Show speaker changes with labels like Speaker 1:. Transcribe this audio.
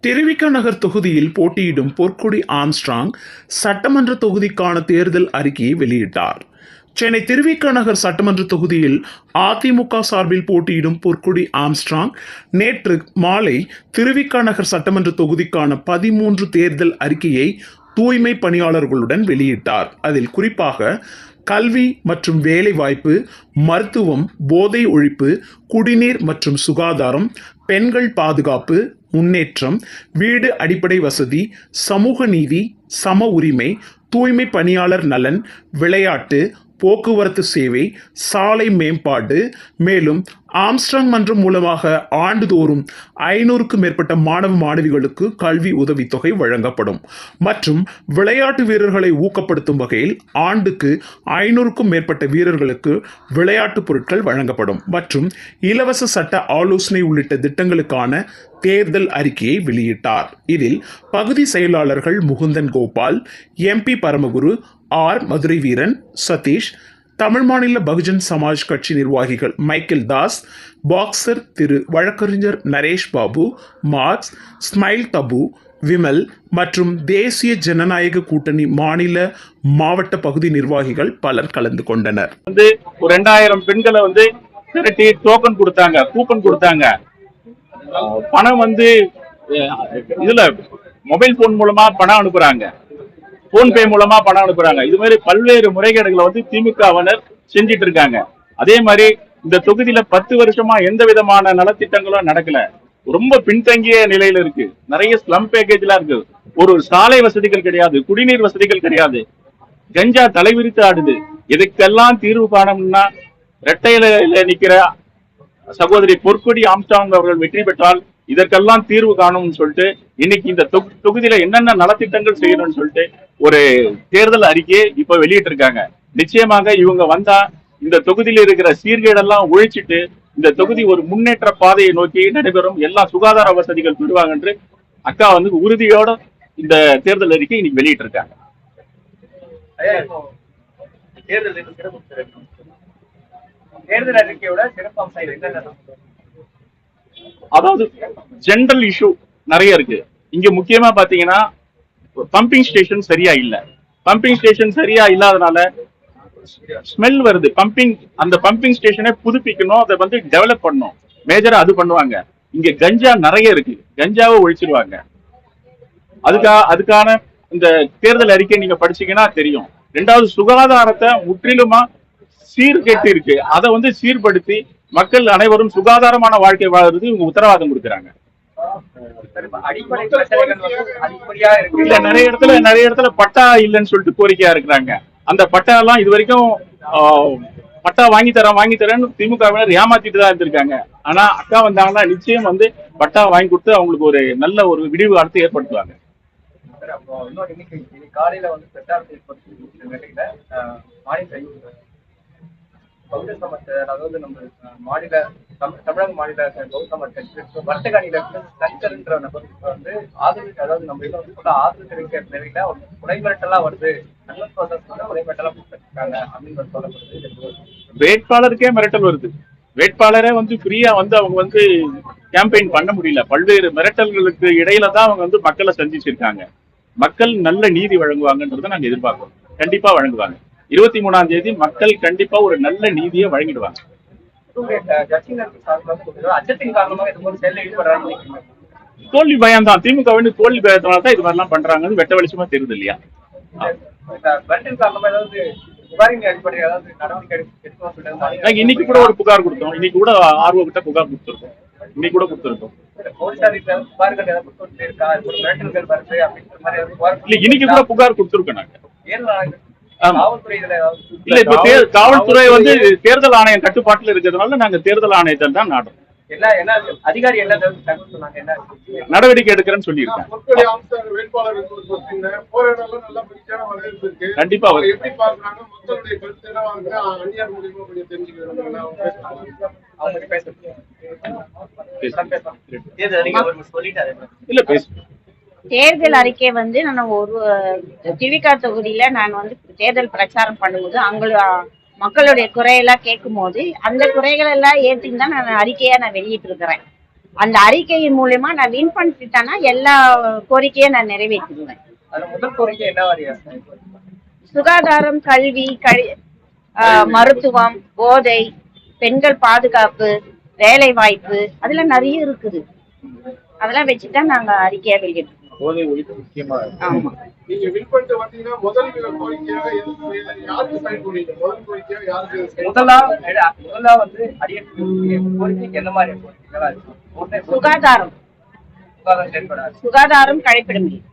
Speaker 1: திருவிக நகர் தொகுதியில் போட்டியிடும் பொற்கொடி ஆம்ஸ்ட்ராங் சட்டமன்ற தொகுதிக்கான தேர்தல் அறிக்கையை வெளியிட்டார். சென்னை திருவிக நகர் சட்டமன்ற தொகுதியில் அதிமுக சார்பில் போட்டியிடும் பொற்கொடி ஆம்ஸ்ட்ராங் நேற்று மாலை திருவிக நகர் சட்டமன்ற தொகுதிக்கான 13 தேர்தல் அறிக்கையை தூய்மை பணியாளர்களுடன் வெளியிட்டார். அதில் குறிப்பாக கல்வி மற்றும் வேலைவாய்ப்பு, மருத்துவம், போதை ஒழிப்பு, குடிநீர் மற்றும் சுகாதாரம், பெண்கள் பாதுகாப்பு, முன்னேற்றம், வீடு அடிப்படை வசதி, சமூக நீதி, சம உரிமை, தூய்மை பணியாளர் நலன், விளையாட்டு, போக்குவரத்து சேவை, சாலை மேம்பாடு, மேலும் ஆம்ஸ்ட்ராங் மன்றம் மூலமாக ஆண்டுதோறும் 500க்கும் மேற்பட்ட மாணவ மாணவிகளுக்கு கல்வி உதவித்தொகை வழங்கப்படும் மற்றும் விளையாட்டு வீரர்களை ஊக்கப்படுத்தும் வகையில் ஆண்டுக்கு 500க்கும் மேற்பட்ட வீரர்களுக்கு விளையாட்டுப் பொருட்கள் வழங்கப்படும் மற்றும் இலவச சட்ட ஆலோசனை உள்ளிட்ட திட்டங்களுக்கான தேர்தல் அறிக்கையை வெளியிட்டார். இதில் பகுதி செயலாளர்கள் முகுந்தன் கோபால், MP பரமகுரு, R மதுரை வீரன், சதீஷ், தமிழ் மாநில பகுஜன் சமாஜ் கட்சி நிர்வாகிகள் மைக்கேல் தாஸ், பாக்ஸர் திரு வழக்கறிஞர் நரேஷ் பாபு, மார்க்ஸ், ஸ்மைல் தபு, விமல் மற்றும் தேசிய ஜனநாயக கூட்டணி மாநில மாவட்ட பகுதி நிர்வாகிகள் பலர் கலந்து கொண்டனர்.
Speaker 2: ஒரு 2000 பெண்களை திரட்டி டோக்கன் கொடுத்தாங்க, கூப்பன் கொடுத்தாங்க. பணம் இதுல மொபைல் போன் மூலமா பணம் அனுப்புறாங்க, போன்பே மூலமா பணம் அனுப்புறாங்க. இது மாதிரி பல்வேறு முறைகேடுகளை திமுகவினர் செஞ்சிட்டு இருக்காங்க. அதே மாதிரி இந்த தொகுதியில 10 வருஷமா எந்த விதமான நலத்திட்டங்களும் நடக்கல. ரொம்ப பின்தங்கிய நிலையில இருக்கு. நிறைய ஸ்லம் பேக்கேஜ்லாம் இருக்கு. ஒரு சாலை வசதிகள் கிடையாது, குடிநீர் வசதிகள் கிடையாது. கஞ்சா தலைவிரித்து ஆடுது. இதுக்கெல்லாம் தீர்வு காணணும்னா இரட்டையில நிக்கிற சகோதரி பொற்கொடி ஆம்ஸ்ட்ராங் அவர்கள் வெற்றி பெற்றால் இதற்கெல்லாம் தீர்வு காணும்னு சொல்லிட்டு இன்னைக்கு இந்த தொகுதியில என்னென்ன நலத்திட்டங்கள் செய்யணும்னு சொல்லிட்டு ஒரு தேர்தல் அறிக்கையை இப்ப வெளியிட்டு இருக்காங்க. நிச்சயமாக இவங்க வந்தா இந்த தொகுதியில் இருக்கிற சீர்கேடெல்லாம் ஒழிச்சிட்டு இந்த தொகுதி ஒரு முன்னேற்ற பாதையை நோக்கி நடைபெறும், எல்லா சுகாதார வசதிகள் பெறுவாங்க என்று அக்கா உறுதியோட இந்த தேர்தல் அறிக்கை இன்னைக்கு வெளியிட்டு இருக்காங்க.
Speaker 3: தேர்தல் அறிக்கையோட சிறப்பம்சம்
Speaker 2: அதாவது ஜெனரல் இஷ்யூ நிறைய இருக்கு. இங்க முக்கியமா பாத்தீங்கன்னா பம்பிங் ஸ்டேஷன் சரியா இல்ல. பம்பிங் ஸ்டேஷன் சரியா இல்லாதனால ஸ்மெல் வருது. அந்த பம்பிங் ஸ்டேஷனை புதுப்பிக்கணும், அதை டெவலப் பண்ணணும். மேஜரா அது பண்ணுவாங்க. இங்க கஞ்சா நிறைய இருக்கு, கஞ்சாவை ஒழிச்சிருவாங்க. அதுக்கான இந்த தேர்தல் அறிக்கை நீங்க படிச்சீங்கன்னா தெரியும். 2வது சுகாதாரத்தை முற்றிலுமா சீர்கேட்டு இருக்கு. அதை சீர்படுத்தி மக்கள் அனைவரும் சுகாதாரமான வாழ்க்கை வாழ்றது இவங்க உத்தரவாதம் கொடுக்குறாங்க. நிறைய இடத்துல பட்டா இல்லைன்னு சொல்லிட்டு கோரிக்கையா இருக்கிறாங்க. அந்த பட்டா எல்லாம் இது வரைக்கும் பட்டா வாங்கி தரேன்னு திமுகவினர் ஏமாத்திட்டு தான் இருந்திருக்காங்க. ஆனா அக்கா வந்தாங்கன்னா நிச்சயம் பட்டா வாங்கி கொடுத்து அவங்களுக்கு ஒரு நல்ல ஒரு விடிவு காலத்தை ஏற்படுத்துவாங்க.
Speaker 3: காலையில அதாவது நம்ம தமிழக மாநில வர்த்தக அணியில நபர் அதாவது நம்ம ஆதரவு தெரிவிக்கிற நிலையில உடைமிரட்டலா வருது, உடைமிரட்டலா கொடுத்துருக்காங்க அப்படின்னு சொல்லப்படுது.
Speaker 2: வேட்பாளருக்கே மிரட்டல் வருது. வேட்பாளரே ஃப்ரீயா அவங்க கேம்பெயின் பண்ண முடியல. பல்வேறு மிரட்டல்களுக்கு இடையில தான் அவங்க மக்களை சந்திச்சிருக்காங்க. மக்கள் நல்ல நீதி வழங்குவாங்கன்றத நாங்க எதிர்பார்க்கிறோம். கண்டிப்பா வழங்குவாங்க. 23ஆம் தேதி மக்கள் கண்டிப்பா ஒரு நல்ல நீதியை வழங்கிடுவாங்க. தோல்வி பயம் தான். திமுக தோல்வி பயத்தினால தான் இது மாதிரிலாம் பண்றாங்க. வெட்ட வெளிச்சமா தெரியுது இல்லையா? இன்னைக்கு கூட ஒரு புகார் கொடுத்தோம். இன்னைக்கு கூட ஆர்வ கிட்ட புகார் கொடுத்துருக்கோம். இன்னைக்கு கூட கொடுத்துருக்கோம். இன்னைக்கு கூட புகார் கொடுத்துருக்கோம் நாங்க. இல்ல, இப்ப காவல்துறை தேர்தல் ஆணையம் கட்டுப்பாட்டுல இருக்கிறதுனால நாங்க தேர்தல் ஆணையத்தை தான் நாடுறோம்.
Speaker 3: அதிகாரி
Speaker 2: நடவடிக்கை எடுக்கிறேன்னு சொல்லியிருக்கேன். கண்டிப்பா இல்ல பேச
Speaker 4: தேர்தல் அறிக்கை நான் ஒரு திவிக தொகுதியில நான் தேர்தல் பிரச்சாரம் பண்ணும்போது அங்க மக்களுடைய குறையெல்லாம் கேட்கும் போது அந்த குறைகள் எல்லாம் ஏற்றின்னு தான் நான் அறிக்கையா வெளியிட்டு இருக்கிறேன். அந்த அறிக்கையின் மூலியமா நான் வின் பண்ணிட்டேன்னா எல்லா கோரிக்கையும் நான் நிறைவேற்றிடுவேன்.
Speaker 3: அதுல முதல் கோரிக்கை என்ன வாரியா?
Speaker 4: சுகாதாரம், கல்வி, மருத்துவம், போதை, பெண்கள் பாதுகாப்பு, வேலை வாய்ப்பு, அதுல நிறைய இருக்குது. அதெல்லாம் வச்சுதான் நாங்க அறிக்கையா வெளியிட்டோம்.
Speaker 2: போதை ஒழிப்பு முக்கியமா இருக்கு.
Speaker 4: ஆமா.
Speaker 5: நீங்க வின் பண்ணிட்டு வந்தீங்கன்னா முதல் கோரிக்கையாக யாருக்கு சைன் பண்ணுவீங்க? முதல் கோரிக்கையாக யாருக்கு?
Speaker 3: முதலா வந்து அடியேற்ற கோரிக்கைக்கு என்ன மாதிரி கோரிக்கைகளா இருக்கு?
Speaker 4: சுகாதாரம்
Speaker 3: சுகாதாரம் செயல்படாது.
Speaker 4: சுகாதாரம் கடைபிடிக்க முடியும்.